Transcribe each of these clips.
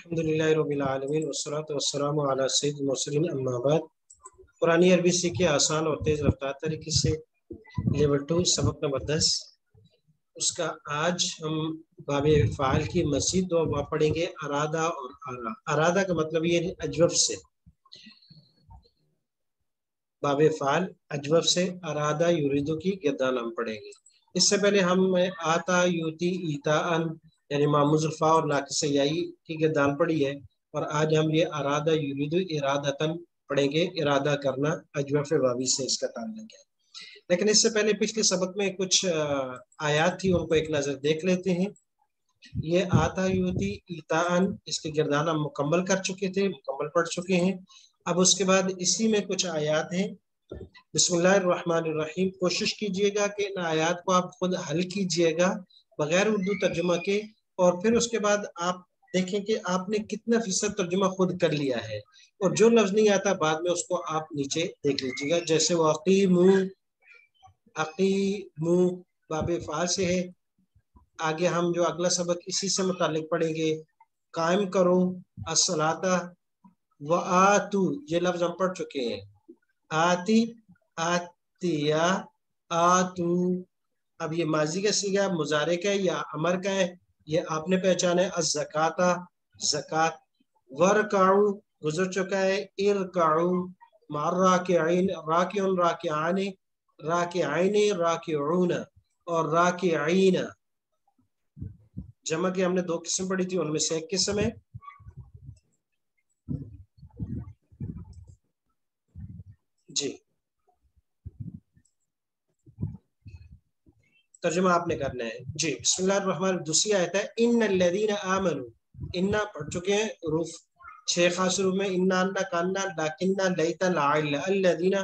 अल्हम्दुलिल्लाहि रब्बिल आलमीन वस्सलातु वस्सलामु अला सय्यिदिल मुरसलीन अम्मा बाद। कुरानी अरबी सीखे आसान और तेज रफ्तार तरीके से लेवल 2 सबक नंबर 10। उसका आज हम बाबे फ़ाल की मज़ीद दो बाब पढ़ेंगे, अरादा और आरा। अरादा का मतलब ये अजवब से, बाबे फ़ाल अजवब से अरादा युरीदु की गिरदान हम पढ़ेंगे। इससे पहले हम आता यूती ईताअन यानी मामुज़फ़ा और नाक़िस याई की गिरदान पढ़ी है, और आज हम ये अरादा युरीदु इरादतन पढ़ेंगे। इरादा करना अजवब वावी से इसका ताल्लुक है। लेकिन इससे पहले पिछले सबक में कुछ आयात थी, उनको एक नज़र देख लेते हैं। ये आता यूती ईताअन, इसके गिरदान हम मुकम्मल कर चुके थे, मुकम्मल पढ़ चुके हैं। अब उसके बाद इसी में कुछ आयात हैं। बिस्मिल्लाहिर्रहमानिर्रहीम। कोशिश कीजिएगा कि इन आयात को आप खुद हल कीजिएगा बगैर उर्दू तर्जुमा के, और फिर उसके बाद आप देखें कि आपने कितना फीसद तर्जुमा खुद कर लिया है, और जो लफ्ज नहीं आता बाद में उसको आप नीचे देख लीजिएगा। जैसे वो अकीमू, अकीमू बाबे फ़ाल से है। आगे हम जो अगला सबक इसी से मुतालिक पढ़ेंगे, कायम करो, अस्सलाता व आतू, ये लफ्ज हम पढ़ चुके हैं। आती, आतिया, आतू। अब ये माजी का सीगा मुजारे का है या अमर का है, ये आपने पहचाना है। अज़्ज़काता, ज़कात। वरकाऊ गुजर चुका है। इरकाऊ मार राकिईन, राकिउन राकिआने, राकिआइने राकिऊन और राकिईन। जमा की हमने दो किस्म पढ़ी थी, उनमें से एक किस्म है जी। तर्जुमा आपने करना है जी। बिस्मिल्लाहिर्रहमान। दूसरी आयत है इन्नल्लज़ीना आमनू। इन्ना पढ़ चुके हैं, रूफ 6 खास रूफ में। इन्ना, अन्ना, कान्ना, लाकिन्ना, लैता, लाइला। अल्लज़ीना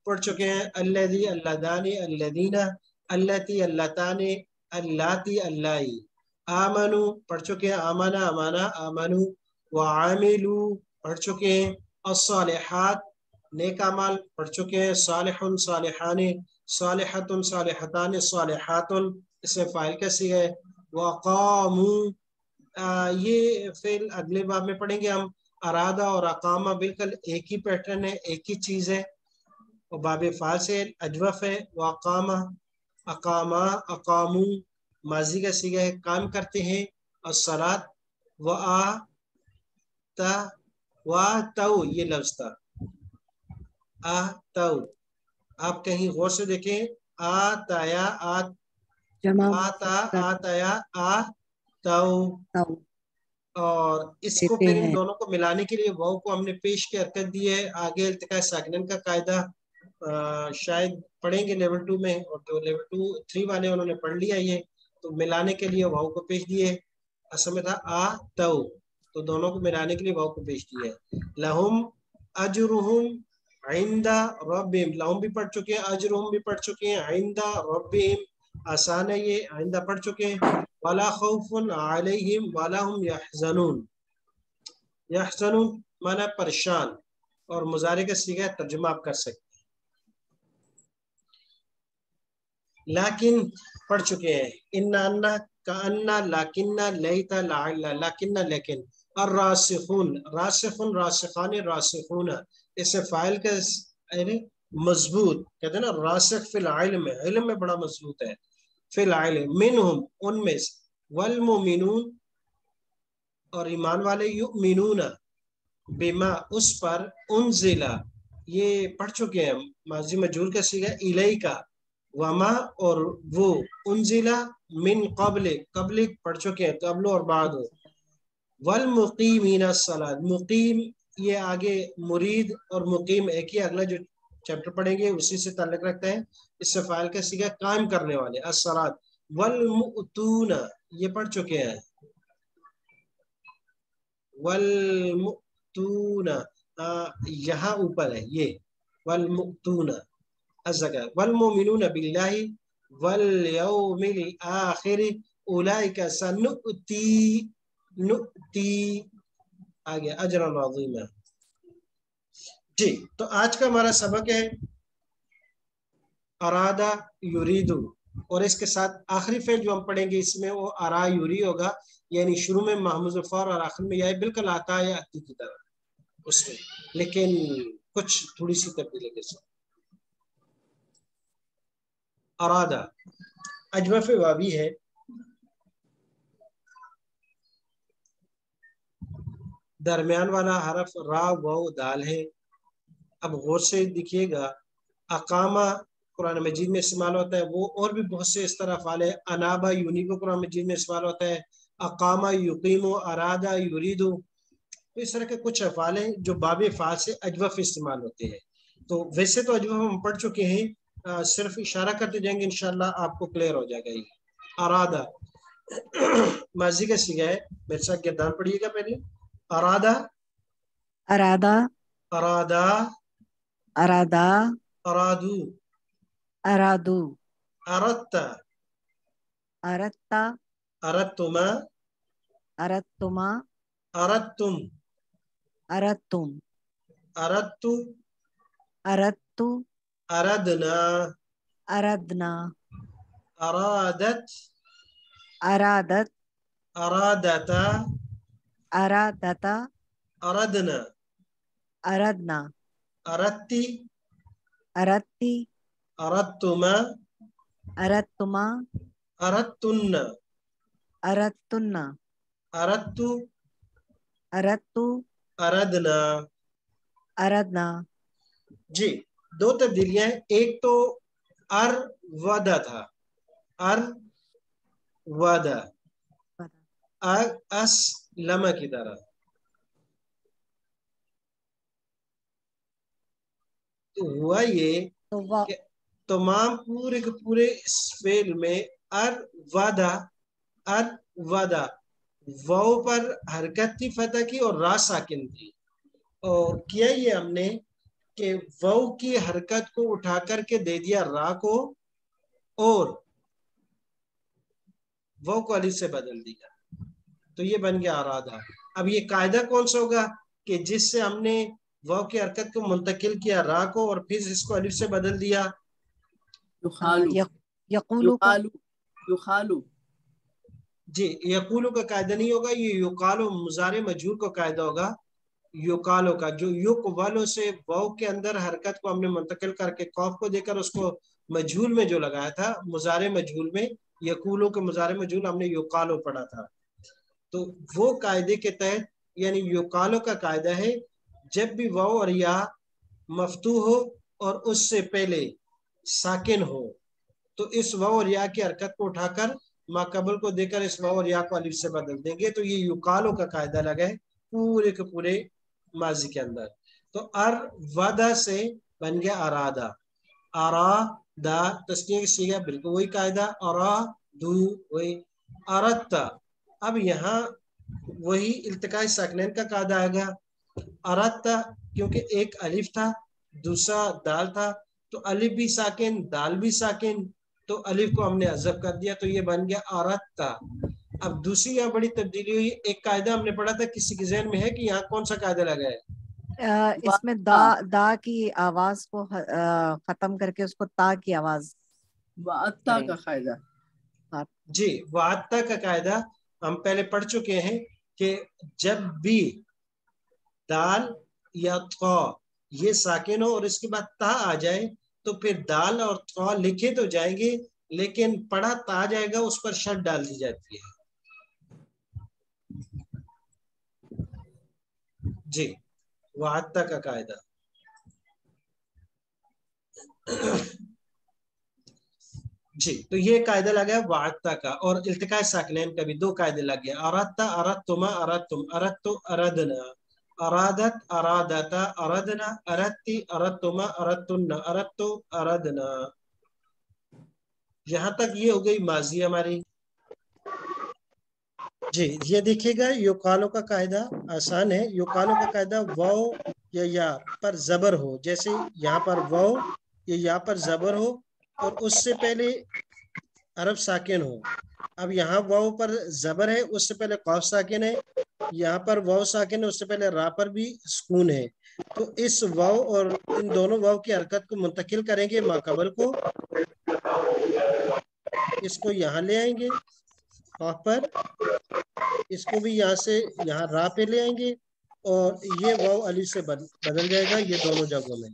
पढ़ चुके हैं। अल्लज़ी, अल्लज़ानी, अल्लज़ीना, अल्लती, अल्लतानी, अल्लाती, अल्लाई। आमनू पढ़ चुके हैं। आमना, अमाना, आमनू। व आमिलू पढ़ चुके हैं। अस्सालिहात नेक अमाल पढ़ चुके हैं। सालिहुन, सालिहाने, सालिहतुन, सालिहतान, सालिहातुन, इसमें फाइल कैसी है। वक़ामू, ये फिर अगले बाब में पढ़ेंगे हम। अरादा और अकामा बिल्कुल एक ही पैटर्न है, एक ही चीज है, और बाब फाल से अजवफ है। वक़ामा, अकामा, अकामू माजी का सीगा है, काम करते हैं। और सलात व आ ता व ताऊ, ये लफ्ज था आ ताऊ। आप कहीं गौर से देखें, आताया, आता, आताया, आ ताऊ। और इसको फिर इन दोनों को मिलाने के लिए वाव को हमने पेश की हरकत दी है। आगे इल्तिकाए साकिनन का कायदा शायद पढ़ेंगे लेवल 2 में, और जो लेवल 2 3 वाले उन्होंने पढ़ लिया ये, तो मिलाने के लिए वाव को पेश दिए। असल में था आ ताऊ, तो दोनों को मिलाने के लिए वाव को पेश दिया है। लहुम अजरुहुम इंदा रब्बिहिम, लहुम भी पढ़ चुके हैं, अजरुहुम भी पढ़ चुके हैं, इंदा रब्बिहिम आसान है ये, आइंदा पढ़ चुके हैं। वला खौफुन अलैहिम वला हुम यहज़नून। यहज़नून माना परेशान, और मुजारे का सीगा तर्जुमा आप कर सकते हैं। लाकिन पढ़ चुके हैं। इन्ना, अन्ना, कान्ना, लाकिन्ना, लैता, लाइला, लाकिन्ना, लेकिन। और रासिखून, रासिखून, रासिखाने, रासिखून, इससे फाइल का मजबूत कहते हैं ना, रासिख फिल इल्म में बड़ा मजबूत है। फिल इल्म मिनहुम, उनमें से। वल मुमिनून, और ईमान वाले। युमिनून बिमा, उस पर। उनजिला, ये पढ़ चुके हैं, माजी मजूर का सीगा इलई का। वमा, और वो। उनजिला मिन क़ब्ल, क़ब्ल पढ़ चुके हैं, क़ब्ल और बाद। वल मुकीमीना सलात, मुकीम ये आगे मुरीद और मुकीम एक ही, अगला जो चैप्टर पढ़ेंगे उसी से ताल्लुक रखता है। इससे फाइल का सीगा कायम करने वाले। अस्सलात। वल मुअतूना, ये पढ़ चुके हैं। वल मुअतूना, यहाँ ऊपर है ये, वल मुअतूना अज़्ज़का। वल मुमिनूना बिल्लाहि वल यौमिल आखिर उलाइका सनुअती, नुअती आ गया अजरन अज़ीमा जी। तो आज का हमारा सबक है अरादा युरीदु। اور اس کے ساتھ آخری فعل جو ہم پڑھیں گے اس میں وہ ارا یوری ہوگا، یعنی شروع میں محمود الفور اور آخر میں یہ بالکل آتا ہے آتی کی طرح اس میں، لیکن کچھ تھوڑی سی تبدیلی کے ساتھ. ارادہ اجوف وابی ہے، درمیان والا حرف را واو دال ہے. اب غور سے دیکھیے گا، اقامہ قرآن مجید میں استعمال ہوتا ہے، وہ اور بھی بہت سے اس طرح افعال ہے. انابا یونی کو قرآن مجید میں استعمال ہوتا ہے، اقامہ یقیم، ارادہ یرید. تو اس طرح کے کچھ افعال ہیں جو باب افعال سے اجوف استعمال ہوتے ہیں. تو ویسے تو اجوف ہم پڑھ چکے ہیں، صرف اشارہ کرتے جائیں گے، انشاءاللہ آپ کو کلیئر ہو جائے گا. یہ ارادہ ماضی کا صیغہ ہے، میرے ساتھ گردان پڑھیے گا پہلے. ارادہ، ارادہ، ارادہ، ارادہ، ارادو، ارادو، اردتا، اردتا، اردتما، اردتما، اردتم، اردتم، اردتو، اردتو، اردنا، اردنا، ارادت، ارادت، ارادتا، ارادتا، اردنا، اردنا، اردتی، اردتی، اردتما، اردتما، اردتن، اردتن، اردتو، اردتو، اردنا. اردنا. جی دو تبدیلیاں ہیں، ایک تو ار ودا تھا، ار ودا، اس لما کی طرح. تو ہوا یہ تو واو کہ تمام پورے کے پورے اس فعل میں ار ودا، ار ودا، واو پر حرکت تھی فتح کی اور را ساکن تھی. اور کیا یہ ہم نے کہ واو کی حرکت کو اٹھا کر کے دے دیا را کو، اور واو کو الف سے بدل دیا، تو یہ بن گیا ارادہ. اب یہ قاعدہ کون سا ہوگا کہ جس سے ہم نے واو کی حرکت کو منتقل کیا را کو اور پھر اس کو الف سے بدل دیا؟ یخالو، یقولو کا یخالو، یخالو. جی یقولو کا قاعدہ نہیں ہوگا، یہ یقالو مضارع مجہول کا قاعدہ ہوگا. یقالو کا جو یقبلو سے واو کے اندر حرکت کو ہم نے منتقل کر کے قاف کو دے کر اس کو مجہول میں جو لگایا تھا، مضارع مجہول میں یقولو کے مضارع مجہول ہم نے یقالو پڑھا تھا. تو وہ قاعدے کے تحت یعنی یقالو کا قاعدہ ہے جب بھی واو اور یا مفتوح ہو اور اس سے پہلے ساکن ہو تو اس واو اور یا کی حرکت کو اٹھا کر ما قبل کو دے کر اس واو اور یا کو الف سے بدل دیں گے. تو یہ یقالو کا قاعدہ لگا ہے پورے کے پورے ماضی کے اندر. تو ار ودا سے بن گیا ارادہ، ارا دا تسنیہ کی صیغہ بالکل وہی قاعدہ، ارا دو وہی، اردتا. اب یہاں وہی التقاء ساکنین کا قاعدہ آئے گا، اردتا کیونکہ ایک الف تھا دوسرا دال تھا، تو الف بھی ساکن دال بھی ساکن، تو الف کو ہم نے حذف کر دیا، تو یہ بن گیا اردتا. اب دوسری یہاں بڑی تبدیلی ہوئی، ایک قاعدہ ہم نے پڑھا تھا، کسی کے ذہن میں ہے کہ یہاں کون سا قاعدہ لگا ہے؟ اس میں دا کی آواز کو ختم کر کے اس کو تا کی آواز وعطا کا قاعدہ. جی وعطا کا قاعدہ ہم پہلے پڑھ چکے ہیں کہ جب بھی دال یا تھا یہ ساکن ہو اور اس کے بعد تا آ جائے تو پھر دال اور تھا لکھے تو جائیں گے لیکن پڑھا تا جائے گا، اس پر شد ڈال دی جاتی ہے. جی وعطا کا قاعدہ. جی تو یہ قاعدہ لگا ہے وعطا کا، اور التقاء ساکنین کا بھی دو قاعدے لگ گئے، اردتا اردتما اردتم، اردتو اردنا، ارادت ارادتا اردنا، اردتی اردتما اردتن، اردتو اردنا. یہاں تک یہ ہو گئی ماضی ہماری. جی یہ دیکھیے گا یقالو کا قاعدہ آسان ہے. یقالو کا قاعدہ واو یا پر زبر ہو، جیسے یہاں پر واو یا پر زبر ہو اور اس سے پہلے حرف ساکن ہو. اب یہاں واو پر زبر ہے، اس سے پہلے قاف ساکن ہے، یہاں پر واو ساکن ہے، اس سے پہلے را پر بھی سکون ہے. تو اس واو اور ان دونوں واو کی حرکت کو منتقل کریں گے ما قبل کو، اس کو یہاں لے آئیں گے پر، اس کو بھی یہاں سے یہاں را پہ لے آئیں گے، اور یہ واو علی سے بدل جائے گا یہ دونوں جگہوں میں،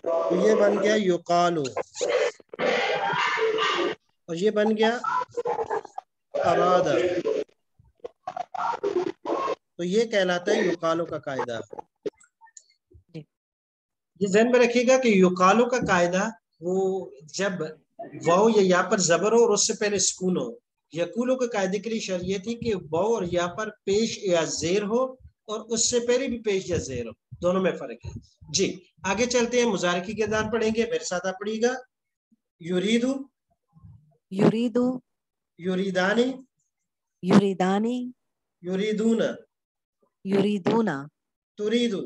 تو یہ بن گیا یقالو، اور یہ بن گیا ارادہ، تو یہ کہلاتا ہے یقالو کا قاعدہ۔ یہ ذہن میں رکھیے گا کہ یقالو کا قاعدہ وہ جب واو یا یا پر زبر ہو اور اس سے پہلے سکون ہو، یقولو کے قاعدے کے لیے شرط یہ تھی کہ واو اور یا پر پیش یا زیر ہو اور اس سے پہلے بھی پیش یا زیر ہو، دونوں میں فرق ہے۔ جی آگے چلتے ہیں، مضارع کی کردار پڑھیں گے، میرے ساتھ آپ پڑھیے گا۔ یریدو، یریدو، یریدانی، یریدانی، یریدون، یریدونا، تریدو،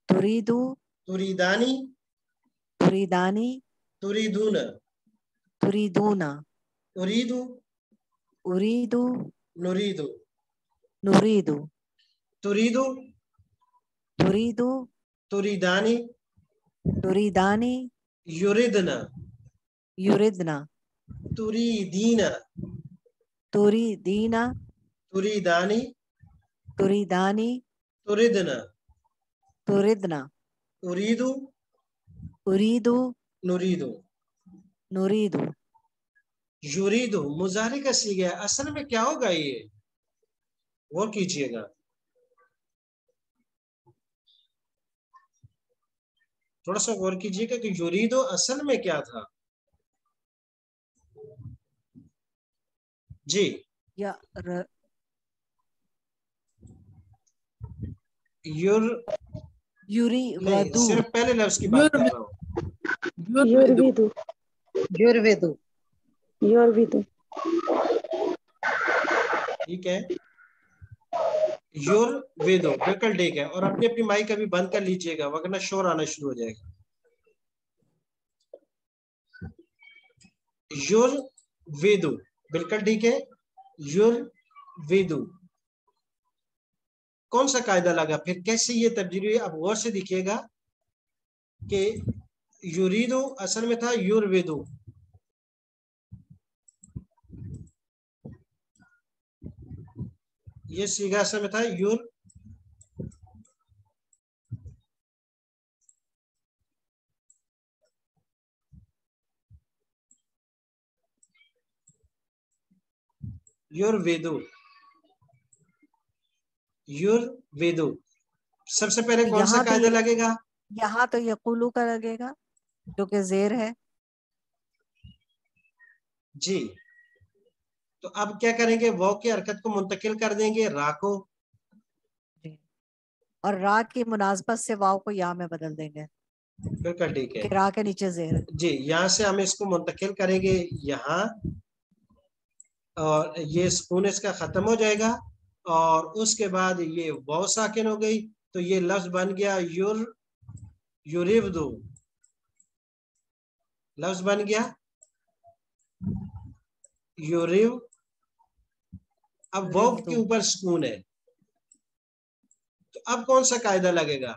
تریدو، تریدانی، تریدانی، تریدون، تریدونا، اریدو، اریدو، نریدو، نریدو، تریدو، تریدو، تریدانی، تریدانی، یریدنا، یریدنا، تریدینا، تریدینا، تریدانی، تریدانی، تردنا، تردنا، اریدو، اریدو، نریدو، نریدو۔ یریدو مضارع کا صیغہ ہے، اصل میں کیا ہوگا یہ غور کیجئے گا، تھوڑا سا غور کیجئے گا کہ یریدو اصل میں کیا تھا۔ جی یا یوری نہیں، ودو، صرف پہلے لفظ کی بات کر رہا ہوں۔ یرویدو، یورویدو، یرویدو، ٹھیک ہے، یور ویدو بالکل ٹھیک ہے، اور اپنی اپنی مائک ابھی بند کر لیجئے گا ورنہ شور آنا شروع ہو جائے گا۔ یور ویدو بالکل ٹھیک ہے، یور ویدو کون سا قاعدہ لگا، پھر کیسے یہ تبدیلی ہوئی، اب غور سے دیکھیے گا کہ یریدو اصل میں تھا یور ویدو، یہ صیغہ اصل میں تھا یور یور ویدو، یور ویدو، سب سے پہلے کون سا قاعدہ لگے گا؟ یہاں تو یقولو کا لگے گا جو کہ زیر ہے۔ جی تو اب کیا کریں گے، واو کی حرکت کو منتقل کر دیں گے را کو، اور را کی مناسبت سے واو کو یا میں بدل دیں گے، بالکل ٹھیک ہے، کہ را کے نیچے زیر ہے۔ جی یہاں سے ہم اس کو منتقل کریں گے یہاں، اور یہ سکون اس کا ختم ہو جائے گا، اور اس کے بعد یہ واو ساکن ہو گئی، تو یہ لفظ بن گیا یوریودو، لفظ بن گیا یوریو، اب واو کے اوپر سکون ہے، تو اب کون سا قاعدہ لگے گا؟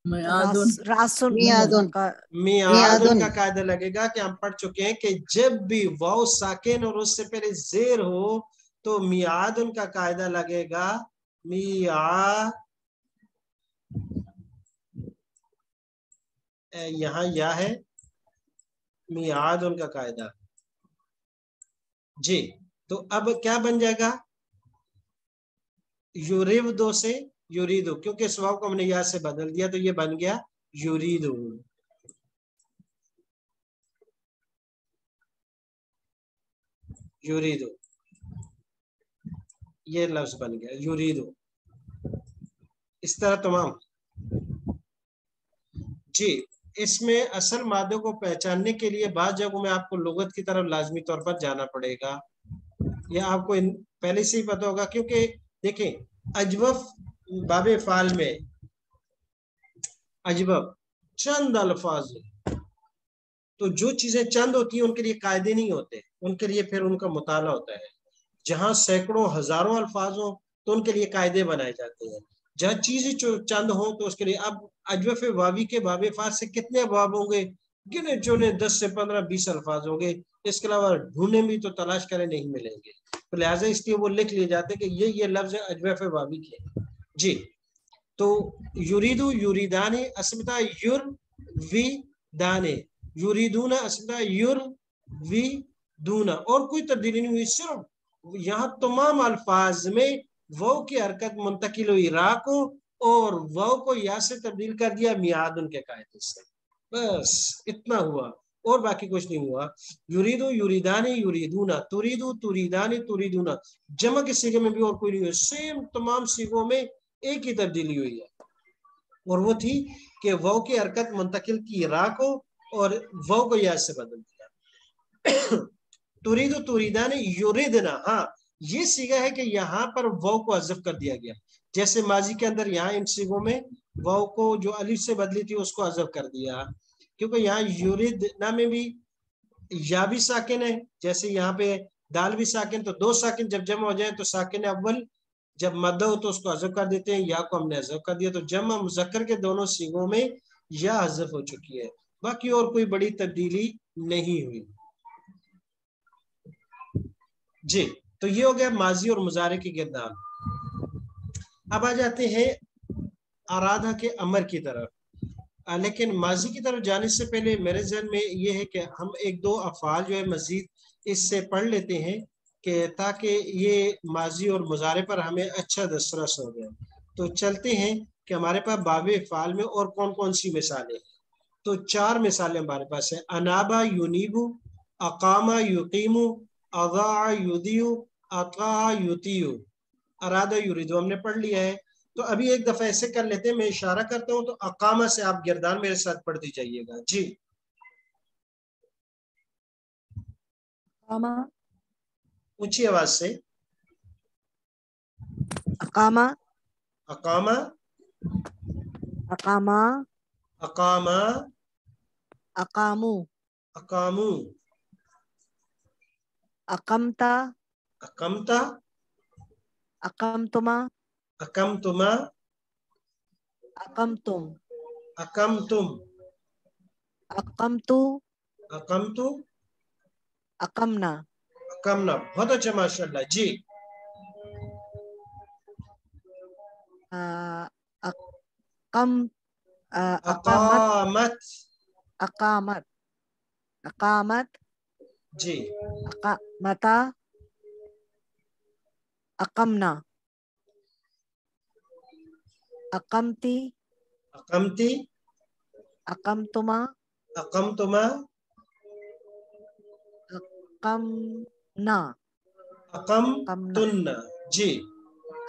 میادن کا قاعدہ لگے گا، کہ ہم پڑھ چکے ہیں کہ جب بھی واو ساکن اور اس سے پہلے زیر ہو تو میادن کا قاعدہ لگے گا، یہاں یا ہے، میادن کا قاعدہ۔ جی تو اب کیا بن جائے گا، یوریودو سے یوریدو، کیونکہ اس واو کو ہم نے یا سے بدل دیا تو یہ بن گیا یوریدو، یوریدو، یہ لفظ بن گیا یوریدو، اس طرح تمام۔ جی اس میں اصل مادوں کو پہچاننے کے لیے بعض جگہوں میں آپ کو لغت کی طرف لازمی طور پر جانا پڑے گا، یہ آپ کو پہلے سے ہی پتا ہوگا، کیونکہ دیکھیں اجوف باب فعال میں اجوف چند الفاظ، تو جو چیزیں چند ہوتی ہیں ان کے لیے قاعدے نہیں ہوتے، ان کے لیے پھر ان کا مطالعہ ہوتا ہے، جہاں سینکڑوں ہزاروں الفاظ ہوں تو ان کے لیے قاعدے بنائے جاتے ہیں، جہاں چیزیں چند ہوں تو اس کے لیے اب اجوف واوی کے باب فعال سے کتنے ابواب ہوں گے، गिने चुने 10 से 15 20 अल्फाज होंगे, इसके अलावा ढूंढने भी तो तलाश करें नहीं मिलेंगे, तो लिहाजा इसलिए वो लिख लिए जाते कि ये लफ्ज अजवफ वावी के। जी, तो युरीदु युरीदाने अस्मिता युर वी दाने, युरीदूना अस्मिता युर वी दूना, और कोई तब्दीली नहीं हुई, सिर्फ यहाँ तमाम अल्फाज में वाव की हरकत मुंतकिल हुई रा को, और वाव को या से तब्दील कर दिया मियाद उनके कायदे से, बस इतना हुआ और बाकी कुछ नहीं हुआ। युरीदु युरीदानी युरीदूना, तुरीदु तुरीदानी तुरीदूना, जमा के सीगे में भी और कोई नहीं हुआ, सेम तमाम सीगों में एक ही तब्दीली हुई है, और वो थी कि वाव की हरकत मुंतकिल की रा को और वाव को या से बदल दिया। तुरीदु तुरीदानी युरीदना, हाँ ये सीगा है कि यहाँ पर वाव को हज़फ कर दिया गया, जैसे माजी के अंदर यहाँ इन सीगों में वाव को जो अलिफ से बदली थी उसको हज़फ कर दिया, क्योंकि यहाँ युरीदना में भी या भी साकिन है, जैसे यहाँ पे दाल भी साकिन, तो दो साकिन जब जमा हो जाए तो साकिन अव्वल जब मद हो तो उसको हज़फ कर देते हैं, या को हमने हज़फ कर दिया, तो जमा मुज़क्कर के दोनों सीगों में या हज़फ हो चुकी है, बाकी और कोई बड़ी तब्दीली नहीं हुई। जी, तो ये हो गया माजी और मुजारे की गिरदार। अब आ जाते हैं अरादा के अमर की तरफ, लेकिन माजी की तरफ जाने से पहले मेरे ज़हन में ये है कि हम एक दो अफ़ाल जो है मजीद इससे पढ़ लेते हैं कि ताकि ये माजी और मुजारे पर हमें अच्छा दस्तरस हो गया। तो चलते हैं कि हमारे पास बाबे फ़ाल में और कौन कौन सी मिसालें हैं। तो 4 मिसालें हमारे पास है, अनाबा युनीबु, अकामा युकीमु, अज़ा युदियु, अता युतियु, अरादा युरीदु हमने पढ़ लिया है। तो अभी एक दफा ऐसे कर लेते हैं, मैं इशारा करता हूं तो अकामा से आप गिरदान मेरे साथ पढ़ती जाइएगा। जी, अकामा, ऊंची आवाज से। अकामा, अकामा, अकामा, अकामा, अकामू, अकामू, अकमता, अकमता, अकमतुमा, अकमतुमा, अकमतुम, अकमतुम, अकमतु, अकमतु, अकमना। अकमना। बहुत अच्छा, माशाल्लाह। जी, अकम, अकामत, अकामत। अकामत, अकामत, जी, अकामता, अकमना, अकमती, अकमती, अकमतुमा, अकमतुमा, अकमना, अकमना, अकमतुन्ना। जी,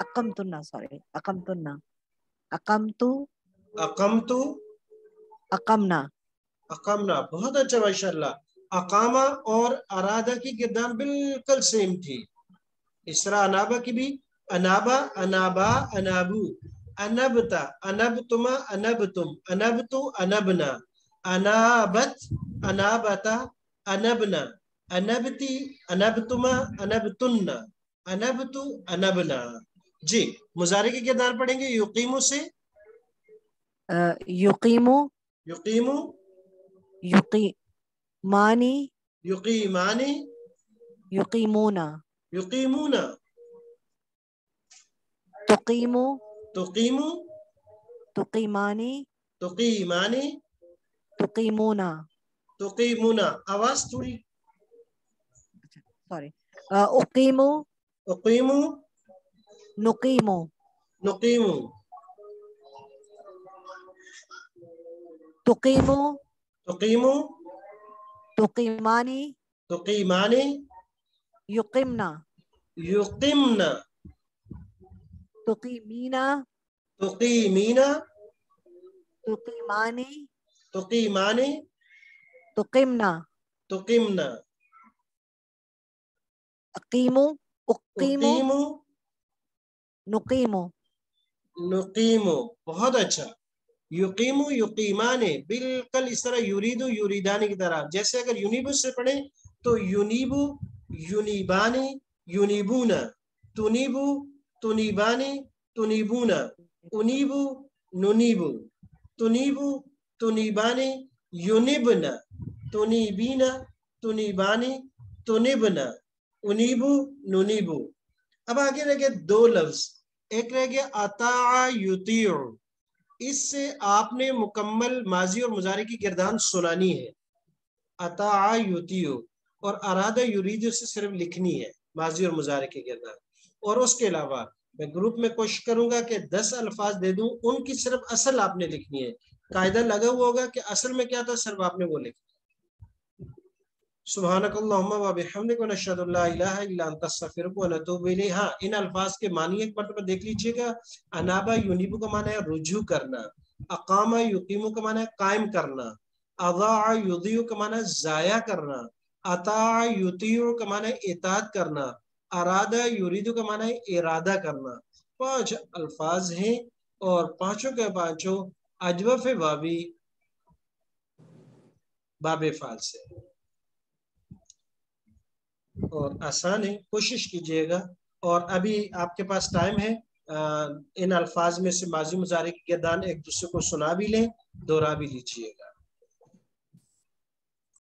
अकमतुन्ना, सॉरी, अकमतुन्ना, अकमतु, अकमतु, अकमना। अकामना। बहुत अच्छा, माशाल्लाह। अकामा और अरादा की गिरदान बिल्कुल सेम थी, इस तरह अनाबा की भी, अनाबा, अनाबा, अनाबू, अनबता, अनबतुमा, अनबतुम, अनबतु, अनबना, अनाबत, अनाबता, अनबना, अनबती, अनबतुमा, अनबतुन्ना, अनबतु, अनबना। जी, मुजारे की गिरदान पढ़ेंगे युकीमु से। युकीमु, युकीमु, युकीमानी, युकीमानी, युकीमूना, युकीमूना, तुकीमु, तुकीमु, तुकीमानी, तुकीमानी, तुकीमूना। तुकीमुना। आवाज थोड़ी। सॉरी, उकीमु, उकीमु, नुकीमु, नुकीमु, तुकीमु, तुकीमु, तुकीमानी, तुकीमानी, युकिमना, युकिमना, तुकीमीना, तुकीमीना, तुकीमानी, तुकीमानी, तुकिमना, तुकिमना, अकीमु, उकीमु, उकीमु, नुकीमु। नुकीमु। बहुत अच्छा। युकीमु, युकीमाने, बिल्कुल इस तरह युरीदु, युरीदानी की तरह। जैसे अगर यूनिबु से पढ़े तो युनीबु, युनीबानी, युनीबूना, तुनीबु, तुनीबानी, तुनीबूना, उनीबु, नुनीबु, तुनीबु, तुनीबानी, युनिबना, तुनीबीना, तुनीबानी, तुनिबना, उनीबू, नुनीबू। अब आगे रह गए दो लफ्ज, एक रह गया अताअ युतीउ, इससे आपने मुकम्मल माजी और मुजारी की गिरदान सुनानी है, अताअ युतीउ, और अरादा युरीदु से सिर्फ लिखनी है माजी और मुजारी की गिरदान। और उसके अलावा मैं ग्रुप में कोशिश करूंगा कि 10 अल्फाज दे दूं, उनकी सिर्फ असल आपने लिखनी है। कायदा लगा हुआ होगा कि असल में क्या था, सिर्फ आपने वो लिखना। सुब्हानकल्लाहुम्मा व बिहम्दिका व नशहदु अल्ला इलाहा इल्ला अंता अस्तगफिरुका व नतूबु इलैक। हाँ, इन अल्फाज के मानी एक मर्तबा देख लीजिएगा। अनाबा युनीबु का माना है रुजू करना, अकामा युकीमु का माना है कायम करना, अज़ा युज़ीउ का माना है जाया करना, अता युतीउ का माना है इताअत करना, अरादा युरीदु का माना है इरादा करना। 5 अल्फाज हैं और पांचों के पांचों अजवफ वावी बाबे फाल से और आसान है, कोशिश कीजिएगा। और अभी आपके पास टाइम है, इन अल्फाज में से माजी मुजारी की गिरदान एक दूसरे को सुना भी लें, दोहरा भी लीजिएगा।